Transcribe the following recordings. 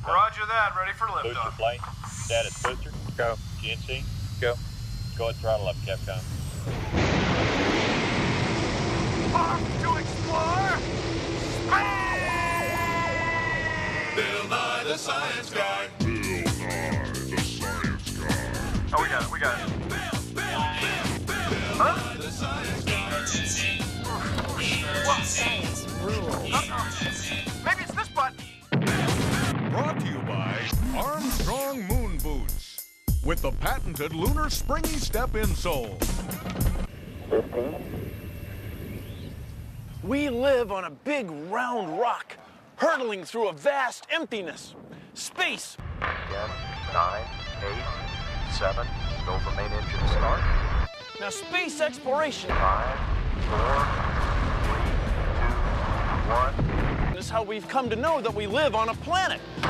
Roger that. Ready for Booster liftoff. plane. Status booster. Go. GNC. Go. Go ahead, throttle up, Capcom. Off to explore space! Bill Nye the Science Guy. Bill Nye the Science Guy. Oh, we got it. We got it. Huh? The Science Guy. Maybe it's this button. Brought to you by Armstrong Moon Boots with the patented lunar springy step insole. 15. We live on a big round rock, hurtling through a vast emptiness. Space. 10, 9, 8, 7, go for main engine start. Now, space exploration 5, 4, 3, 2, 1. is how we've come to know that we live on a planet. And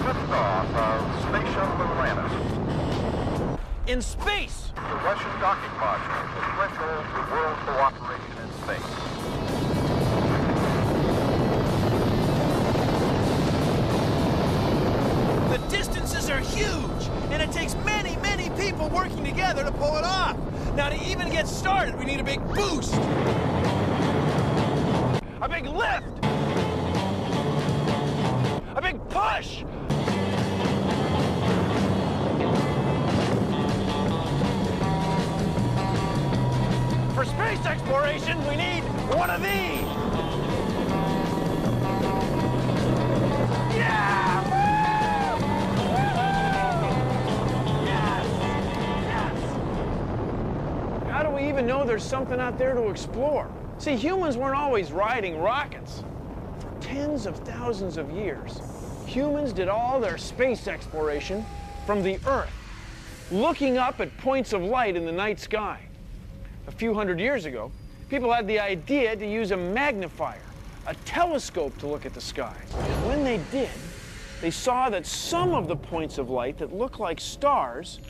liftoff of Space Shuttle Atlantis. In space. The Russian docking module, the threshold to world cooperation in space. The distances are huge, and it takes many, many people working together to pull it off. Now, to even get started, we need a big boost. A big lift. A big push. For space exploration, we need one of these. Yeah! How do we even know there's something out there to explore? See, humans weren't always riding rockets. For tens of thousands of years, humans did all their space exploration from the Earth, looking up at points of light in the night sky. A few hundred years ago, people had the idea to use a magnifier, a telescope to look at the sky. And when they did, they saw that some of the points of light that look like stars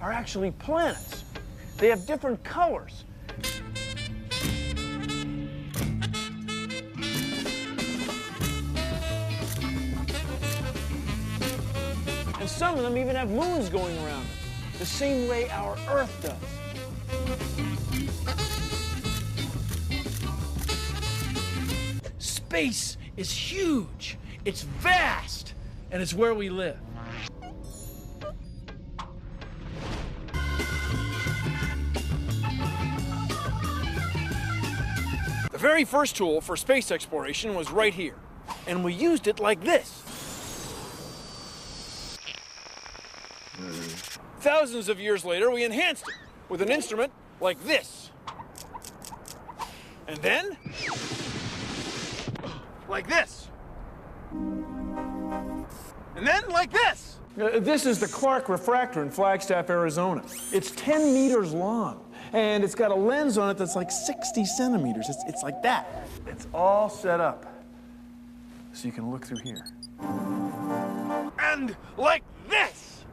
are actually planets. They have different colors. And some of them even have moons going around them, the same way our Earth does. Space is huge, it's vast, and it's where we live. The very first tool for space exploration was right here, and we used it like this. Thousands of years later, we enhanced it with an instrument like this. And then, like this. And then like this. This is the Clark refractor in Flagstaff, Arizona. It's 10 meters long, and it's got a lens on it that's like 60 centimeters. It's like that. It's all set up so you can look through here. And like this.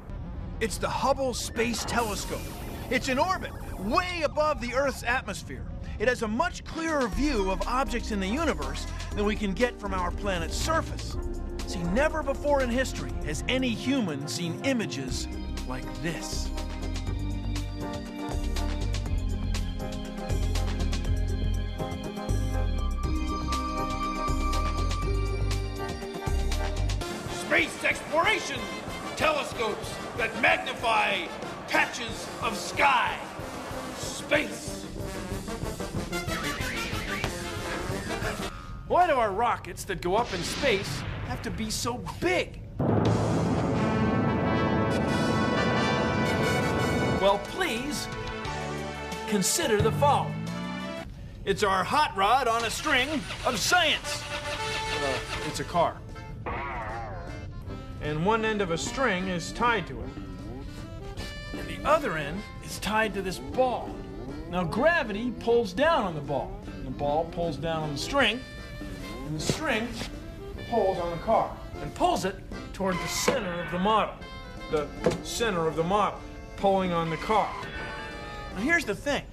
It's the Hubble Space Telescope. It's in orbit, way above the Earth's atmosphere. It has a much clearer view of objects in the universe than we can get from our planet's surface. See, never before in history has any human seen images like this. Space exploration telescopes that magnify patches of sky. Space. Why do our rockets that go up in space have to be so big? Well, please consider the following. It's our hot rod on a string of science. It's a car. And one end of a string is tied to it. And the other end is tied to this ball. Now gravity pulls down on the ball. The ball pulls down on the string, and the string pulls on the car and pulls it toward the center of the model. The center of the model, pulling on the car. Now here's the thing.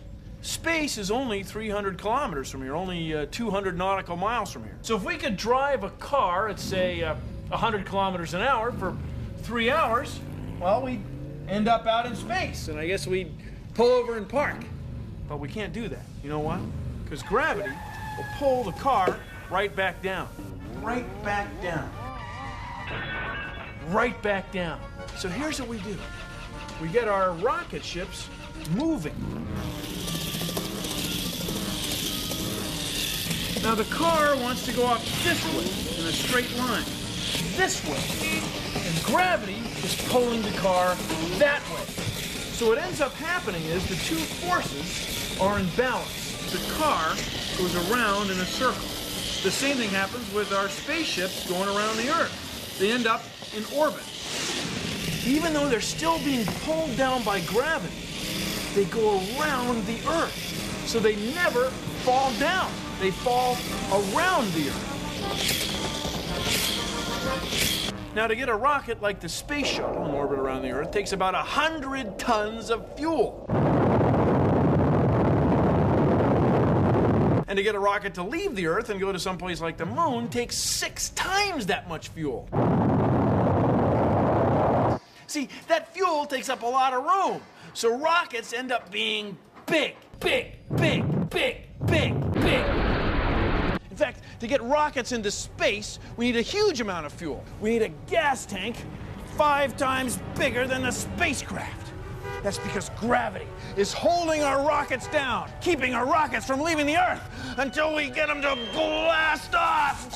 Space is only 300 kilometers from here, only 200 nautical miles from here. So if we could drive a car at, say, 100 kilometers an hour for 3 hours, well, we'd end up out in space, and I guess we'd pull over and park. But we can't do that. You know why? Because gravity will pull the car right back down. Right back down. Right back down. So here's what we do. We get our rocket ships moving. Now the car wants to go up this way in a straight line. This way. And gravity is pulling the car that way. So what ends up happening is the two forces are in balance. The car goes around in a circle. The same thing happens with our spaceships going around the Earth. They end up in orbit. Even though they're still being pulled down by gravity, they go around the Earth. So they never fall down. They fall around the Earth. Now, to get a rocket like the space shuttle in orbit around the Earth takes about 100 tons of fuel. And to get a rocket to leave the Earth and go to someplace like the moon takes 6 times that much fuel. See, that fuel takes up a lot of room. So rockets end up being big, big, big, big, big, big. In fact, to get rockets into space, we need a huge amount of fuel. We need a gas tank 5 times bigger than the spacecraft. That's because gravity is holding our rockets down, keeping our rockets from leaving the Earth until we get them to blast off.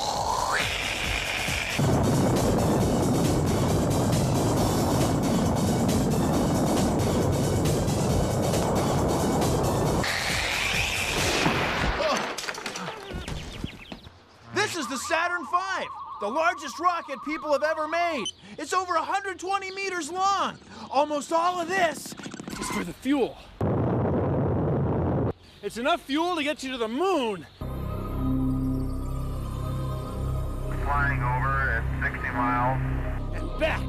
This is the Saturn V, the largest rocket people have ever made. It's over 120 meters long. Almost all of this is for the fuel. It's enough fuel to get you to the moon. Flying over at 60 miles. And back.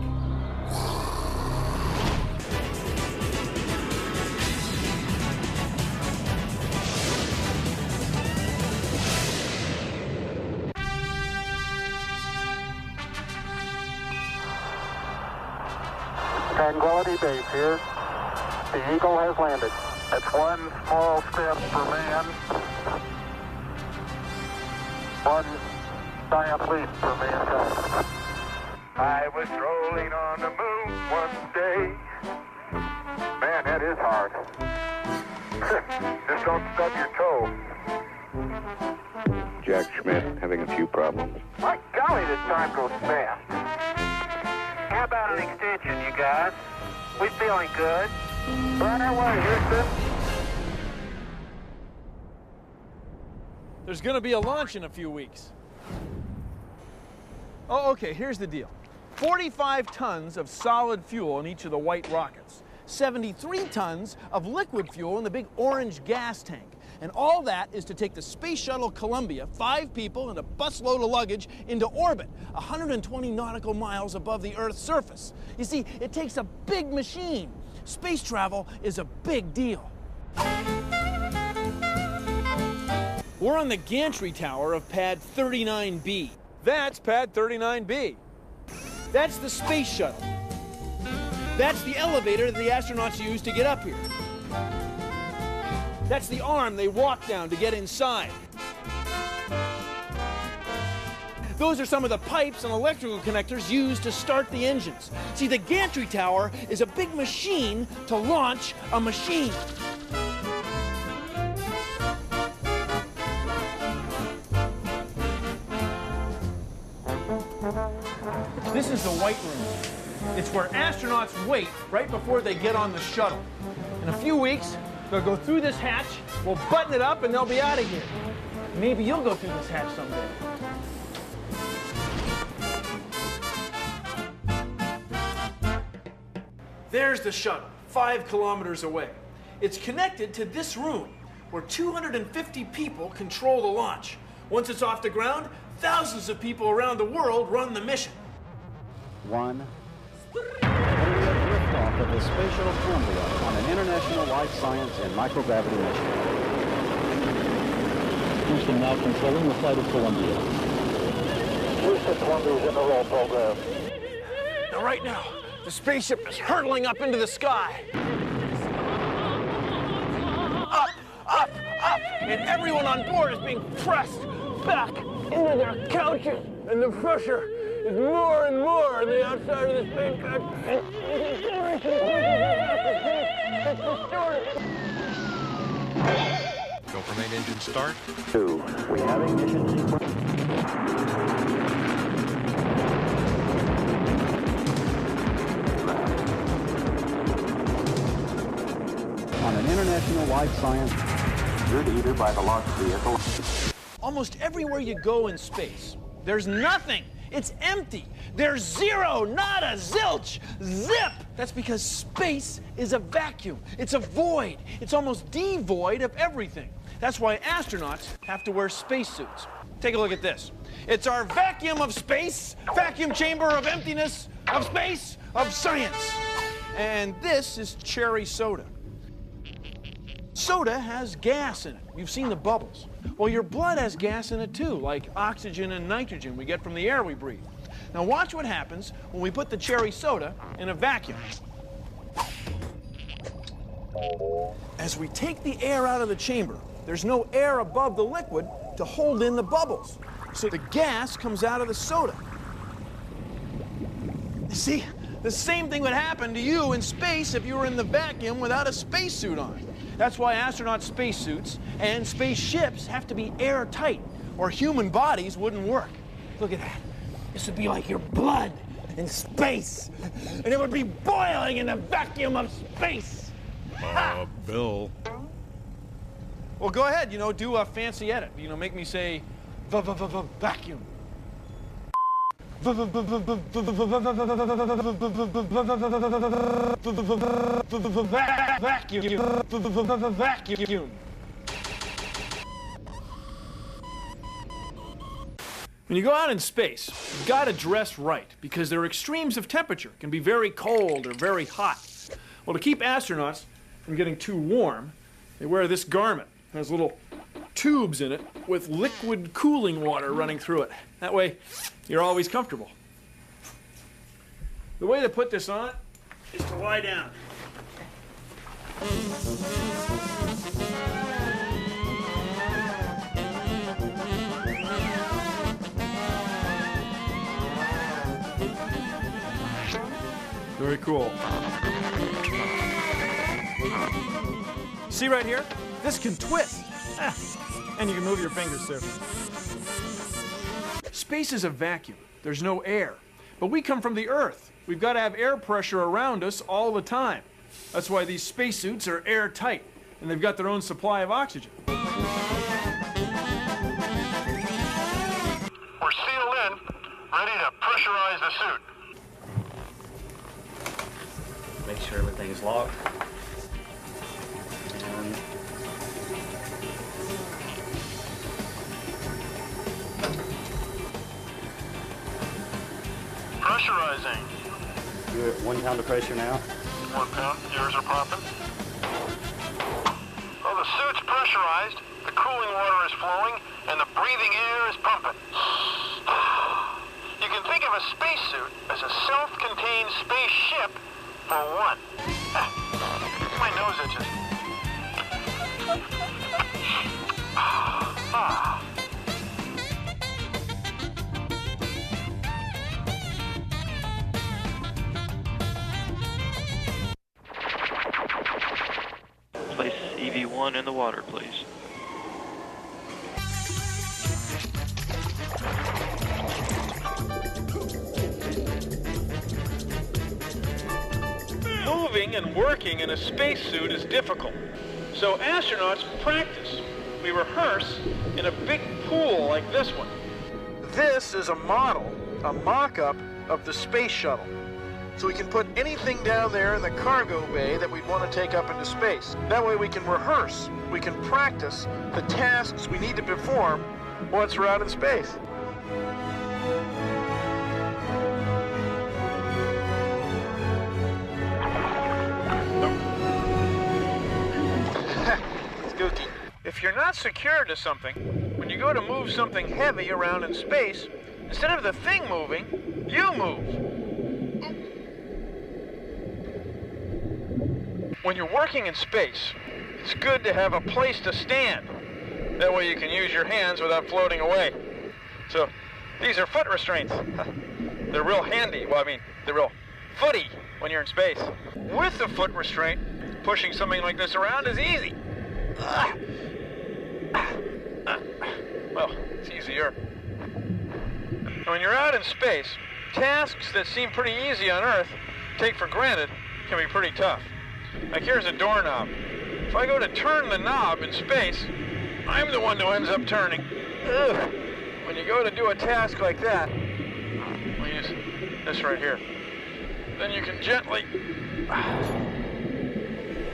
Tranquility Base here. The Eagle has landed. It's one small step for man, One giant leap for mankind. I was rolling on the moon one day. Man, that is hard. Just don't stub your toe. Jack Schmidt having a few problems. My golly, this time goes fast. How about an extension, you guys? We feeling good? Right away, Houston. There's going to be a launch in a few weeks. Oh, okay, here's the deal. 45 tons of solid fuel in each of the white rockets. 73 tons of liquid fuel in the big orange gas tank. And all that is to take the Space Shuttle Columbia, 5 people and a busload of luggage, into orbit, 120 nautical miles above the Earth's surface. You see, it takes a big machine. Space travel is a big deal. We're on the gantry tower of pad 39B. That's pad 39B. That's the space shuttle. That's the elevator that the astronauts use to get up here. That's the arm they walk down to get inside. Those are some of the pipes and electrical connectors used to start the engines. See, the gantry tower is a big machine to launch a machine. This is the white room. It's where astronauts wait right before they get on the shuttle. In a few weeks, they'll go through this hatch, we'll button it up, and they'll be out of here. Maybe you'll go through this hatch someday. There's the shuttle, 5 kilometers away. It's connected to this room, where 250 people control the launch. Once it's off the ground, thousands of people around the world run the mission. One. Liftoff of the Space Shuttle Columbia on an international life science and microgravity mission. Houston now controlling the flight of Columbia. Houston, Columbia's in the roll program. Now, right now, the spaceship is hurtling up into the sky. Up, up, up, and everyone on board is being pressed back into their couches, and the pressure is more and more on the outside of the spacecraft. Go for main engine start. 2. We have ignition sequence. On an international life science. Good either by the launch vehicle. Almost everywhere you go in space, there's nothing. It's empty. There's zero, nada, zilch, zip. That's because space is a vacuum. It's a void. It's almost devoid of everything. That's why astronauts have to wear spacesuits. Take a look at this. It's our vacuum of space, vacuum chamber of emptiness, of space, of science. And this is cherry soda. Soda has gas in it. You've seen the bubbles. Well, your blood has gas in it too, like oxygen and nitrogen we get from the air we breathe. Now watch what happens when we put the cherry soda in a vacuum. As we take the air out of the chamber, there's no air above the liquid to hold in the bubbles. So the gas comes out of the soda. You see, the same thing would happen to you in space if you were in the vacuum without a spacesuit on. That's why astronaut spacesuits and spaceships have to be airtight, or human bodies wouldn't work. Look at that. This would be like your blood in space, and it would be boiling in the vacuum of space. Bill. Well, go ahead, do a fancy edit. Make me say, vacuum. Vacuum. When you go out in space, you've got to dress right because there are extremes of temperature. It can be very cold or very hot. Well, to keep astronauts from getting too warm, they wear this garment. It has little tubes in it with liquid cooling water running through it. That way, you're always comfortable. The way to put this on is to lie down. Very cool. See right here? This can twist. And you can move your fingers too. Space is a vacuum. There's no air. But we come from the Earth. We've got to have air pressure around us all the time. That's why these spacesuits are airtight, and they've got their own supply of oxygen. We're sealed in, ready to pressurize the suit. Make sure everything is locked. And Pressurizing. You're at 1 pound of pressure now. 1 pound. Yours are popping. Well, the suit's pressurized, the cooling water is flowing, and the breathing air is pumping. You can think of a spacesuit as a self-contained spaceship for one. My nose itches. place EV1 in the water, please. Moving and working in a spacesuit is difficult. So astronauts practice. We rehearse in a big pool like this one. This is a model, a mock-up of the space shuttle. So we can put anything down there in the cargo bay that we'd want to take up into space. That way we can rehearse, we can practice the tasks we need to perform once we're out in space. If you're not secured to something, when you go to move something heavy around in space, Instead of the thing moving, you move. When you're working in space, it's good to have a place to stand. That way you can use your hands without floating away. So these are foot restraints. They're real handy. Well, I mean, they're real footy when you're in space. With the foot restraint, pushing something like this around is easy. Well, it's easier. And when you're out in space, tasks that seem pretty easy on Earth, take for granted, can be pretty tough. Like here's a doorknob. If I go to turn the knob in space, I'm the one who ends up turning. Ugh. When you go to do a task like that, we'll use this right here. Then you can gently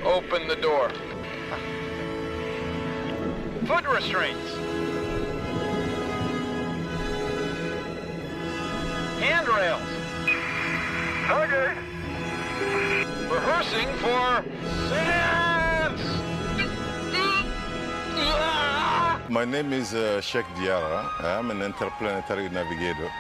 open the door. Foot restraints. Handrails. Okay. Rehearsing for science. My name is Sheikh Diarra. I'm an interplanetary navigator.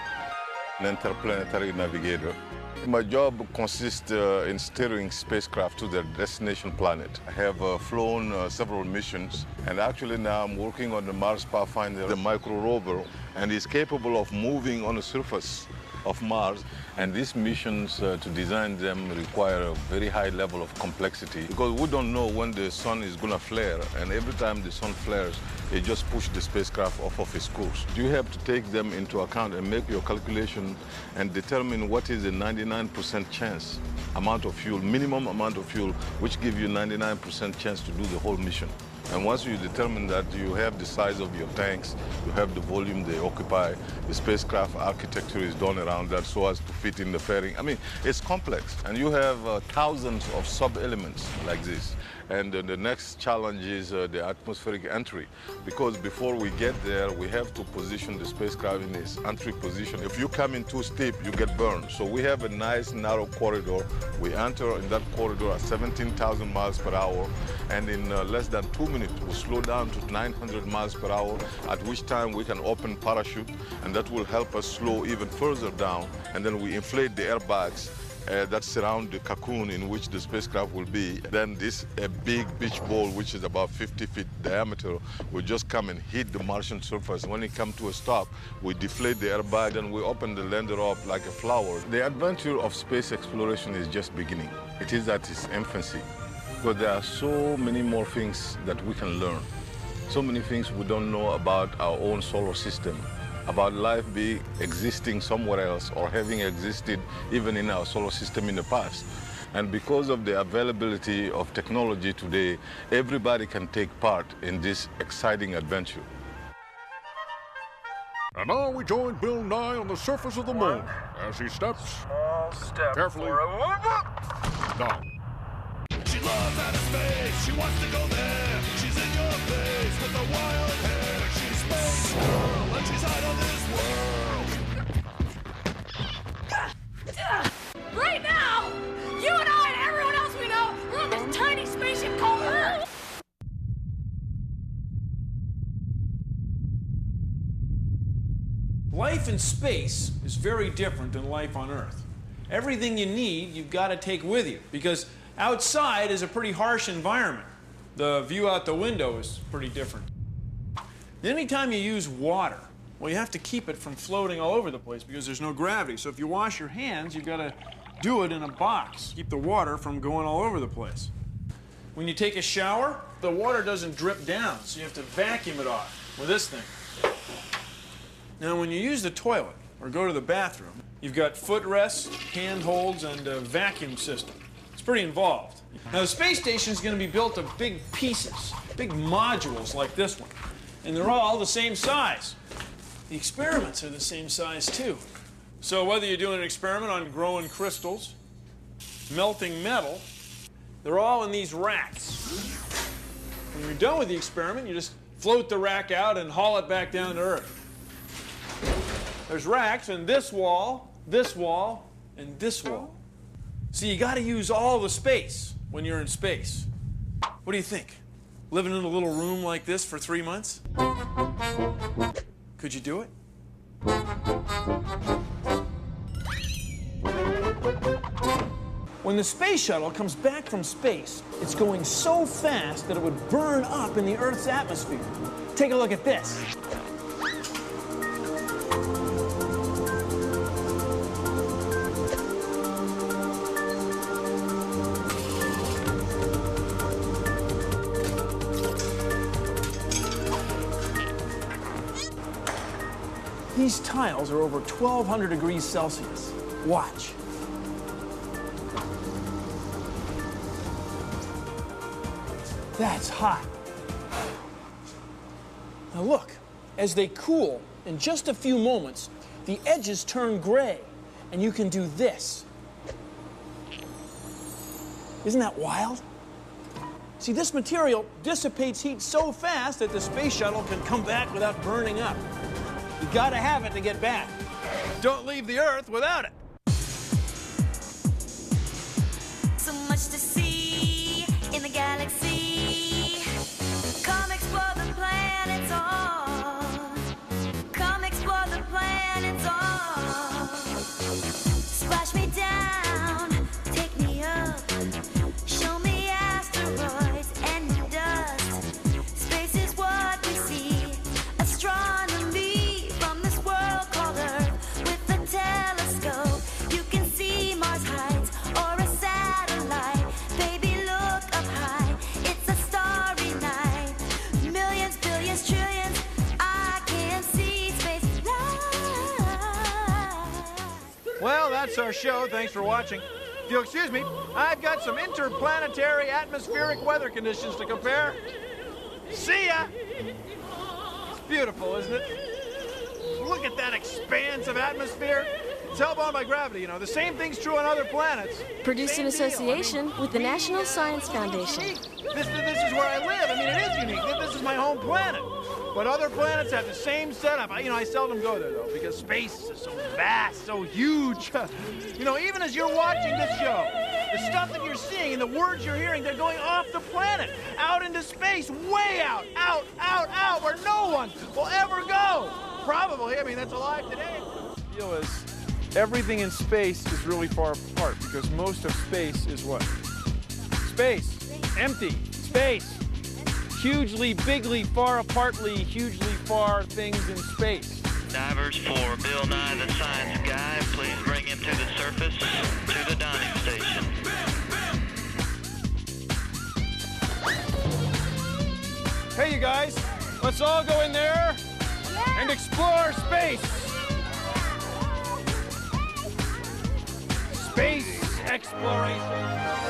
My job consists in steering spacecraft to their destination planet. I have flown several missions, and actually now I'm working on the Mars Pathfinder, the micro rover, and is capable of moving on the surface of Mars. And these missions, to design them, require a very high level of complexity because we don't know when the sun is going to flare, and every time the sun flares, it just pushes the spacecraft off of its course. You have to take them into account and make your calculation and determine what is the 99% chance amount of fuel, minimum amount of fuel, which gives you 99% chance to do the whole mission. And once you determine that, you have the size of your tanks, you have the volume they occupy, the spacecraft architecture is done around that so as to fit in the fairing. I mean, it's complex, and you have thousands of sub-elements like this. And the next challenge is the atmospheric entry, because before we get there, we have to position the spacecraft in its entry position. If you come in too steep, you get burned. So we have a nice narrow corridor. We enter in that corridor at 17,000 miles per hour, and in less than 2 minutes, we slow down to 900 miles per hour, at which time we can open parachute, and that will help us slow even further down, and then we inflate the airbags that surround the cocoon in which the spacecraft will be. Then this big beach ball, which is about 50 feet diameter, will just come and hit the Martian surface. When it comes to a stop, we deflate the airbag and we open the lander up like a flower. The adventure of space exploration is just beginning. It is at its infancy, but there are so many more things that we can learn. So many things we don't know about our own solar system, about life existing somewhere else or having existed even in our solar system in the past. And because of the availability of technology today, everybody can take part in this exciting adventure. And now we join Bill Nye on the surface of the moon as he steps Small step carefully for a woman. down. She loves outer space, she wants to go there. She's in your face with the wild hair. She's space girl, and she's out of this world. Right now, you and I and everyone else we know, we're on this tiny spaceship called Earth. Life in space is very different than life on Earth. Everything you need, you've got to take with you, because outside is a pretty harsh environment. The view out the window is pretty different. Anytime you use water, well, you have to keep it from floating all over the place because there's no gravity. So if you wash your hands, you've got to do it in a box. Keep the water from going all over the place. When you take a shower, the water doesn't drip down, so you have to vacuum it off with this thing. Now, when you use the toilet or go to the bathroom, you've got footrests, handholds, and a vacuum system. It's pretty involved. Now, the space station is going to be built of big pieces, big modules like this one, and they're all the same size. The experiments are the same size, too. So whether you're doing an experiment on growing crystals, melting metal, they're all in these racks. When you're done with the experiment, you just float the rack out and haul it back down to Earth. There's racks in this wall, and this wall. So you got to use all the space when you're in space. What do you think? Living in a little room like this for 3 months? Could you do it? When the space shuttle comes back from space, it's going so fast that it would burn up in the Earth's atmosphere. Take a look at this. These tiles are over 1,200 degrees Celsius. Watch. That's hot. Now look, as they cool, in just a few moments, the edges turn gray, and you can do this. Isn't that wild? See, this material dissipates heat so fast that the space shuttle can come back without burning up. You gotta have it to get back. Don't leave the Earth without it. So much to see in the galaxy. Come explore the planets all. Come explore the planets all. Splash me down, take me up. Show me asteroids and dust. Space is what we see. Astronomy from this world called Earth. With a telescope, you can see Mars heights or a satellite. Baby, look up high. It's a starry night. Millions, billions, trillions. I can see space light. Well, that's our show. Thanks for watching. If you'll excuse me, I've got some interplanetary atmospheric weather conditions to compare. See ya! It's beautiful, isn't it? Look at that expanse of atmosphere. It's held on by gravity, you know. The same thing's true on other planets. Produced in association with the National Science Foundation. This is where I live. I mean, it is unique. This is my home planet. But other planets have the same setup. I seldom go there, though, because space is so vast, so huge. Even as you're watching this show, the stuff that you're seeing and the words you're hearing, they're going off the planet, out into space, way out, where no one will ever go. Probably. I mean, that's alive today. The deal is, everything in space is really far apart, because most of space is what? Space. Empty. Space. Hugely, bigly, far apartly, hugely far things in space. Divers for Bill Nye the Science Guy, please bring him to the surface, to the dining station. Hey, you guys, let's all go in there and explore space. Space exploration.